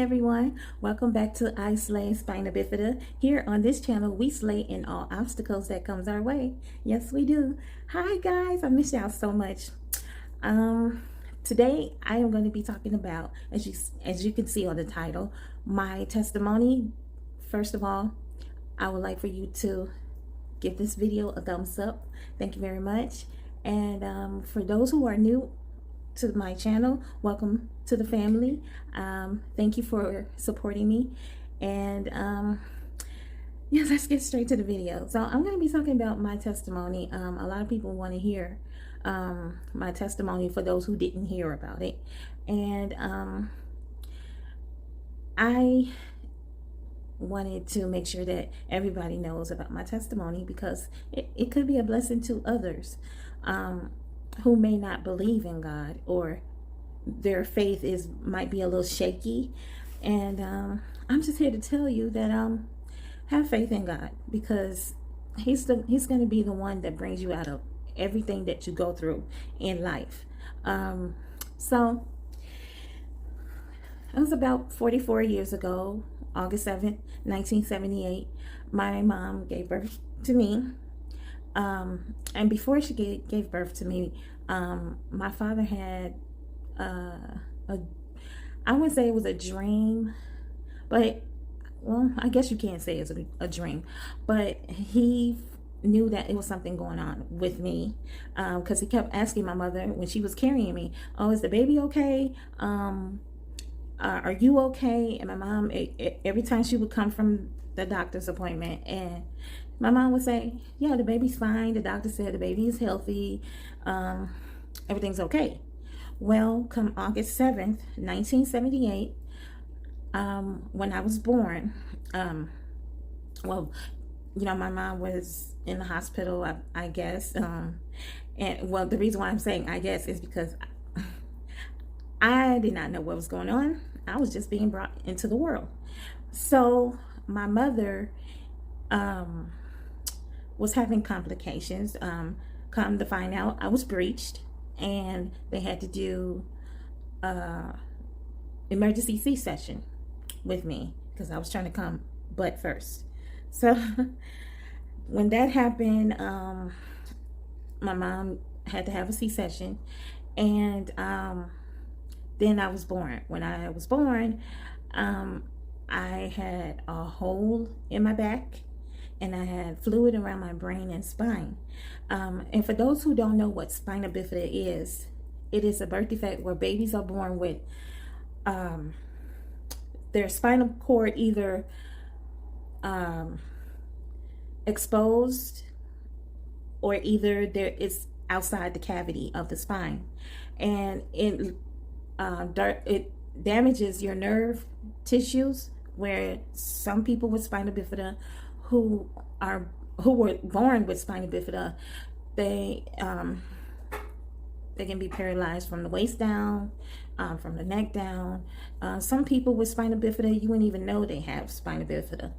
everyone, welcome back to I Slay Spina Bifida. Here on this channel, we slay in all obstacles that comes our way. Yes, we do. Hi guys, I miss y'all so much. Today I am going to be talking about, as you can see on the title, my testimony. First of all, I would like for you to give this video a thumbs up. Thank you very much. And for those who are new to my channel, welcome to the family. Thank you for supporting me. And yes, let's get straight to the video. So I'm going to be talking about my testimony. A lot of people want to hear my testimony, for those who didn't hear about it. And I wanted to make sure that everybody knows about my testimony, because it could be a blessing to others who may not believe in God, or their faith might be a little shaky. And I'm just here to tell you that have faith in God, because he's going to be the one that brings you out of everything that you go through in life. So it was about 44 years ago, August 7th, 1978. My mom gave birth to me. And before she gave birth to me, my father had I wouldn't say it was a dream, but, well, I guess you can't say it's a dream, but he knew that it was something going on with me, because he kept asking my mother when she was carrying me, oh, is the baby okay? Are you okay? And my mom, every time she would come from the doctor's appointment, and my mom would say, yeah, the baby's fine. The doctor said the baby is healthy. Everything's okay. Well, come August 7th, 1978, when I was born, well, you know, my mom was in the hospital, I guess. And, well, the reason why I'm saying I guess is because I did not know what was going on. I was just being brought into the world. So my mother was having complications. Come to find out, I was breached, and they had to do emergency C-section with me, because I was trying to come butt first. So when that happened, my mom had to have a C-section, and then I was born. When I was born, I had a hole in my back, and I had fluid around my brain and spine. And for those who don't know what spina bifida is, it is a birth defect where babies are born with their spinal cord either exposed, or either it's outside the cavity of the spine, and it damages your nerve tissues, where some people with spina bifida who were born with spina bifida, they can be paralyzed from the waist down, from the neck down. Some people with spina bifida, you wouldn't even know they have spina bifida,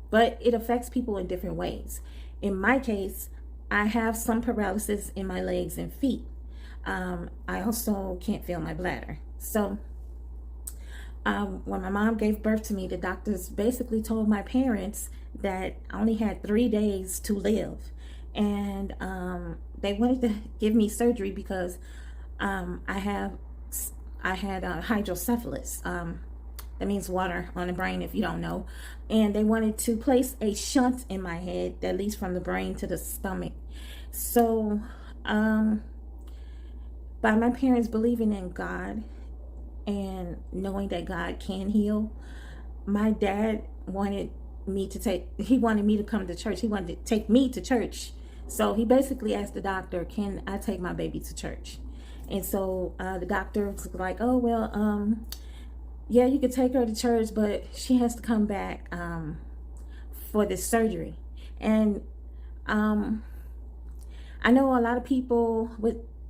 but it affects people in different ways. In my case, I have some paralysis in my legs and feet. I also can't feel my bladder. So when my mom gave birth to me, the doctors basically told my parents that I only had 3 days to live, and they wanted to give me surgery because I had hydrocephalus. That means water on the brain, if you don't know. And they wanted to place a shunt in my head that leads from the brain to the stomach. So by my parents believing in God and knowing that God can heal, my dad wanted me to come to church. He wanted to take me to church. So he basically asked the doctor, can I take my baby to church? And so the doctor was like, oh, well, yeah, you could take her to church, but she has to come back for this surgery. And I know a lot of people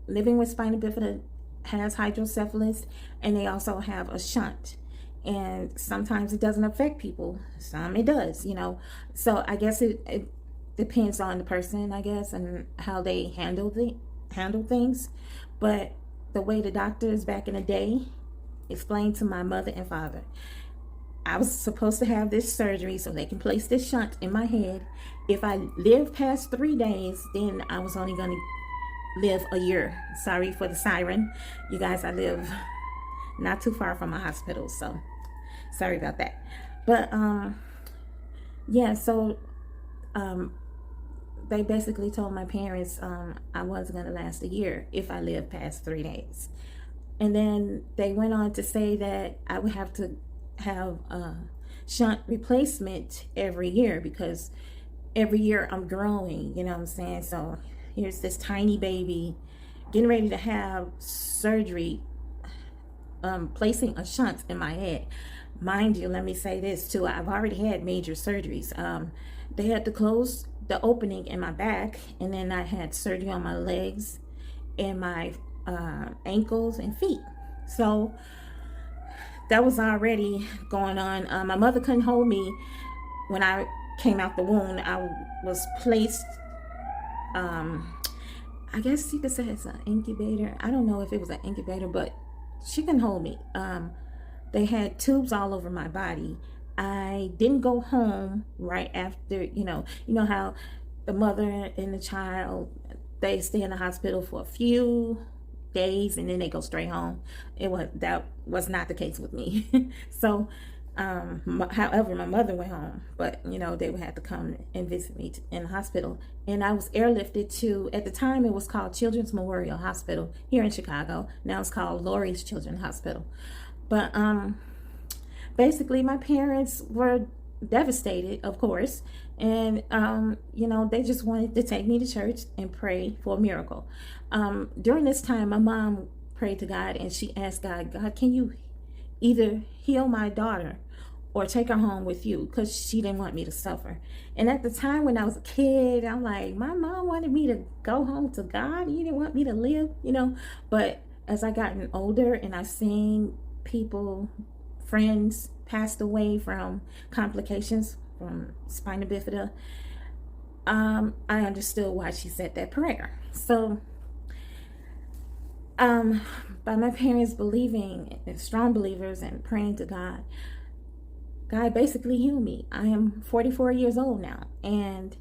living with spina bifida has hydrocephalus, and they also have a shunt. And sometimes it doesn't affect people, some it does, you know. So I guess it depends on the person, I guess, and how they handle things. But the way the doctors back in the day explained to my mother and father, I was supposed to have this surgery so they can place this shunt in my head. If I lived past 3 days, then I was only going to live a year. Sorry for the siren. You guys, I live not too far from a hospital, so sorry about that. But yeah, so they basically told my parents I was going to last a year if I lived past 3 days. And then they went on to say that I would have to have a shunt replacement every year, because every year I'm growing, you know what I'm saying? So here's this tiny baby getting ready to have surgery, placing a shunt in my head. Mind you, let me say this too, I've already had major surgeries. They had to close the opening in my back, and then I had surgery on my legs and my ankles and feet. So that was already going on. My mother couldn't hold me when I came out the womb. I was placed, I guess you could say it's an incubator. I don't know if it was an incubator, but she couldn't hold me. They had tubes all over my body. I didn't go home right after, you know how the mother and the child, they stay in the hospital for a few days and then they go straight home. That was not the case with me. So however, my mother went home, but they would have to come and visit me in the hospital. And I was airlifted to, at the time it was called Children's Memorial Hospital here in Chicago. Now it's called Lurie's Children's Hospital. But basically my parents were devastated, of course, and they just wanted to take me to church and pray for a miracle. During this time, my mom prayed to God, and she asked God, can you either heal my daughter or take her home with you, because she didn't want me to suffer. And at the time when I was a kid, I'm like, my mom wanted me to go home to God. You didn't want me to live, But as I gotten older and I've seen people, friends passed away from complications from Spina Bifida, I understood why she said that prayer. So by my parents believing, and strong believers, and praying to God, God basically healed me. I am 44 years old now, and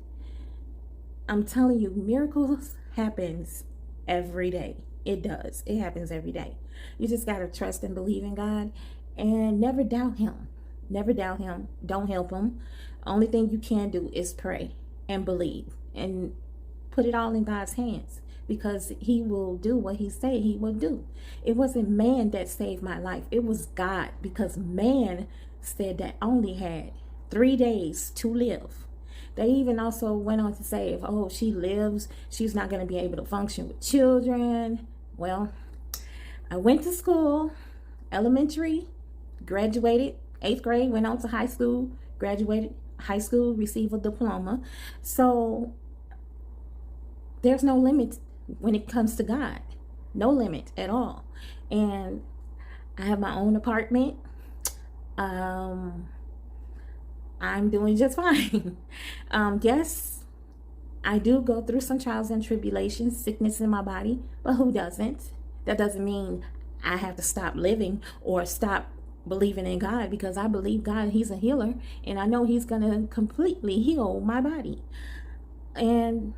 I'm telling you, miracles happens every day. It does. It happens every day. You just got to trust and believe in God, and never doubt him. Never doubt him. Don't help him. Only thing you can do is pray and believe and put it all in God's hands, because he will do what he said he will do. It wasn't man that saved my life. It was God, because man said that I only had 3 days to live. They even also went on to say, if she lives, she's not going to be able to function with children. Well, I went to school, elementary, graduated, 8th grade, went on to high school, graduated high school, received a diploma. So there's no limit when it comes to God. No limit at all. And I have my own apartment. I'm doing just fine. Yes, I do go through some trials and tribulations, sickness in my body, but who doesn't? That doesn't mean I have to stop living or stop believing in God, because I believe God, he's a healer, and I know he's going to completely heal my body. And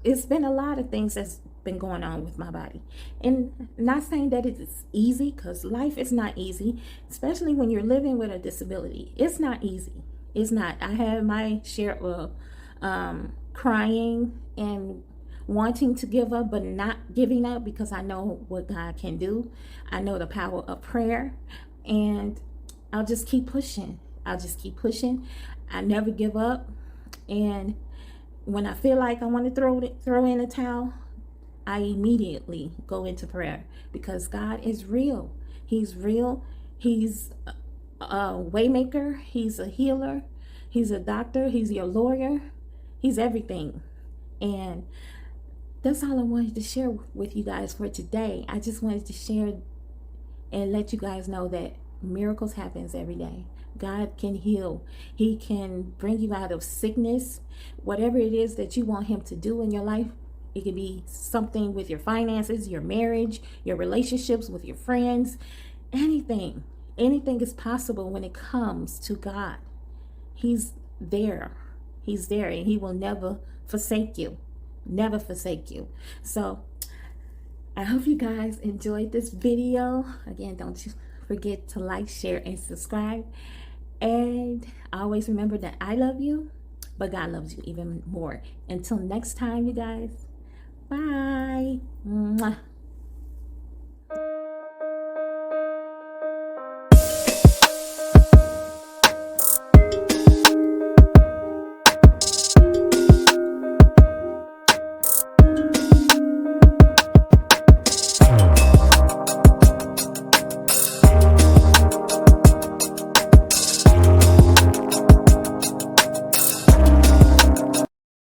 it's been a lot of things that's been going on with my body, and not saying that it's easy, because life is not easy, especially when you're living with a disability. It's not easy. It's not. I have my share of crying and wanting to give up, but not giving up, because I know what God can do. I know the power of prayer, and I'll just keep pushing. I never give up. And when I feel like I want to throw in a towel, I immediately go into prayer, because God is real. He's real. He's a waymaker. He's a healer. He's a doctor. He's your lawyer. He's everything. And that's all I wanted to share with you guys for today. I just wanted to share and let you guys know that miracles happens every day. God can heal. He can bring you out of sickness. Whatever it is that you want him to do in your life, it could be something with your finances, your marriage, your relationships with your friends, anything. Anything is possible when it comes to God. He's there. He's there, and he will never forsake you. Never forsake you. So I hope you guys enjoyed this video. Again, don't you forget to like, share, and subscribe. And always remember that I love you, but God loves you even more. Until next time, you guys. Bye. Mwah.